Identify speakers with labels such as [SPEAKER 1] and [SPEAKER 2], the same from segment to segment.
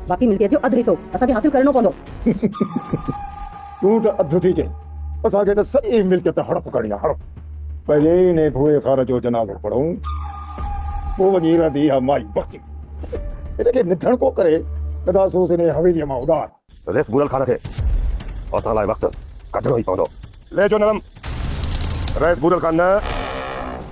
[SPEAKER 1] बाक़ी मिल्कियत जो अधु हिसो असांखे हासिल करणो पवंदो।
[SPEAKER 2] तूं त अधु थी चए, असांखे त सॼी मिल्कियत हड़प करणी आहे, हड़प। पहले ने भूए खान जो जनाज़ो पढ़ूं, पोइ वञी रहंदी आहे माई बख्ती। हिनखे निधण को करे कदा सोच ने हवेलीअ मां उॾार।
[SPEAKER 3] रेस बुरल खान खे असां लाइ वक़्तु कढणो ई पवंदो। ले जो नरम रेस बुरल खान न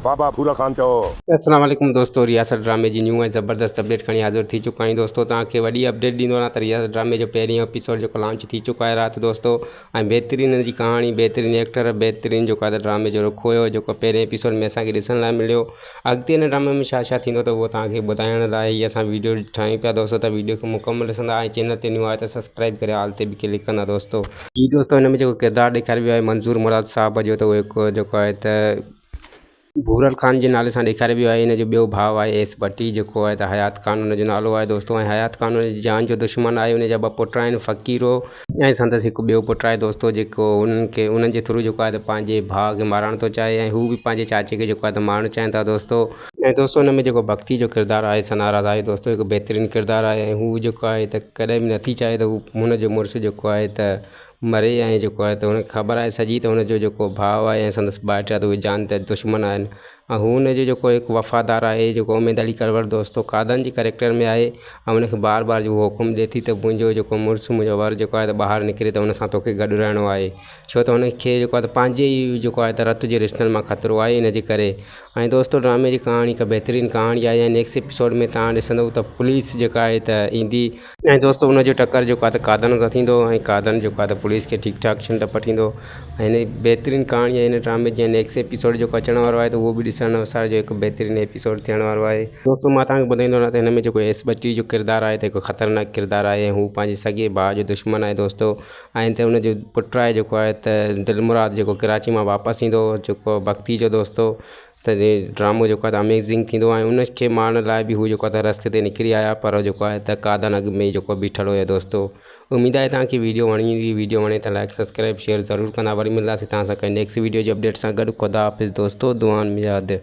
[SPEAKER 3] बाबा भूरा खान चओ।
[SPEAKER 4] अस्सलाम वालेकुम दोस्तों, रियासत ड्रामे जी न्यू ऐं ज़बरदस्त अपडेट खणी हाज़िर थी चुका आहियूं दोस्तों। तव्हांखे वॾी अपडेट ॾींदो आहियां त रियासत ड्रामे जो पहिरियों एपिसोड जेको लॉन्च थी चुको आहे राति दोस्तों, ऐं बहितरीन जी कहाणी, बहितरीन एक्टर, बहितरीन जेको आहे ड्रामे जो रुख हुयो जेको पहिरें एपिसोड में असांखे ॾिसण लाइ मिलियो। अॻिते हिन ड्रामे में छा छा थींदो त उहो तव्हांखे ॿुधाइण लाइ हीअ असां वीडियो ठाहियूं पिया दोस्तों। त वीडियो खे मुकमल ॾिसंदा ऐं चैनल ते न्यू आहे त सब्सक्राइब करे ऑल ते बि क्लिक कंदा दोस्तों। ही दोस्तों हिन में जेको किरदारु ॾेखारियो वियो आहे मंज़ूर मुराद साहब जो, त उहो हिकु जेको आहे त भूरल खान जे नाले सां ॾेखारियो वियो आहे। हिन जो ॿियो भाउ आहे एस भट्टी जेको आहे त हयात खान हुन जो नालो आहे दोस्तों। ऐं हयात खान हुन जी जान जो दुश्मन आहे। हुन जा ॿ पुट आहिनि, फ़क़ीरो ऐं संदसि हिकु ॿियो पुटु आहे दोस्तों, जेको उन्हनि जे थ्रू जेको आहे त पंहिंजे भाउ खे मारणु थो चाहे ऐं हू बि पंहिंजे चाचे खे जेको आहे त मारणु चाहिनि था दोस्तों। ऐं दोस्तों हुन में जेको भक्ति जो किरदारु आहे सनाराज आहे दोस्तों, हिकु बहितरीनु किरदारु आहे। ऐं हू जेको आहे त कॾहिं बि नथी चाहे त हू हुनजो मुड़ुसु जेको आहे त मरे, ऐं जेको आहे त हुनखे ख़बर आहे सॼी त हुनजो जेको भाउ आहे ऐं संदसि भाइट आहे त उहे जान त दुश्मन आहिनि। ऐं हू हुनजो जेको हिकु वफ़ादार आहे जेको उमेद अली करवर दोस्तों कादन जी कैरेक्टर में आहे। ऐं हुनखे बार बार जो हुकुम ॾिए थी त मुंहिंजो जेको मुड़ुसु, मुंहिंजो वर जेको आहे त ॿाहिरि निकिरे त हुन सां तोखे गॾु रहणो आहे, छो त हुनखे जेको आहे त पंहिंजे ई जेको आहे त रत जे रिश्तनि मां ख़तरो आहे इन जे करे। ऐं दोस्तों ड्रामे जी कहाणी हिकु बहितरीनु कहाणी आहे। ऐं नेक्स्ट एपिसोड में तव्हां ॾिसंदव त पुलिस जेका आहे त ईंदी ऐं दोस्तों हुनजो टकर जेको आहे त कादन सां थींदो ऐं कादन जेको आहे त पुलिस खे ठीकु ठाक छिन टप ॾींदो। ऐं हिन बहितरीनु कहाणी आहे हिन ड्रामे जी। नेक्स्ट एपिसोड जेको अचण वारो आहे त उहो बि ॾिसण असांजो हिकु बहितरीनु एपिसोड थियण वारो आहे दोस्तों। मां तव्हांखे ॿुधाईंदो न त हिन में जेको एस भट्टी जो किरदारु आहे त हिकु ख़तरनाक किरदारु आहे। ऐं हू पंहिंजे सॻे भाउ जो दुश्मन आहे दोस्तों। ऐं त हुनजो पुटु आहे जेको आहे त दिलमुराद जेको कराची मां वापसि ईंदो जेको भक्ति जो दोस्तों। त ड्रामो जेको आहे त अमेज़िंग थींदो ऐं उनखे मारण लाइ बि हू जेको आहे त रस्ते ते निकिरी आया, पर जेको आहे त कादन अॻु में जेको बीठल हुयो दोस्तों। उमेद आहे तव्हांखे वीडियो वणी हुई। वीडियो वणे त लाइक सब्सक्राइब शेयर ज़रूरु कंदा। वरी मिलंदासीं तव्हां सां कंहिं नेक्स्ट वीडियो जी अपडेट सां गॾु। ख़ुदा हाफ़िज़ दोस्तों, दुआनि में यादि।